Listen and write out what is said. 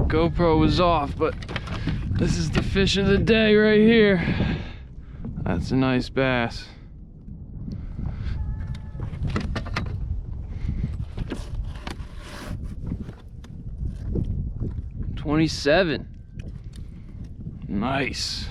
GoPro was off, but this is the fish of the day right here. That's a nice bass. $27. Nice.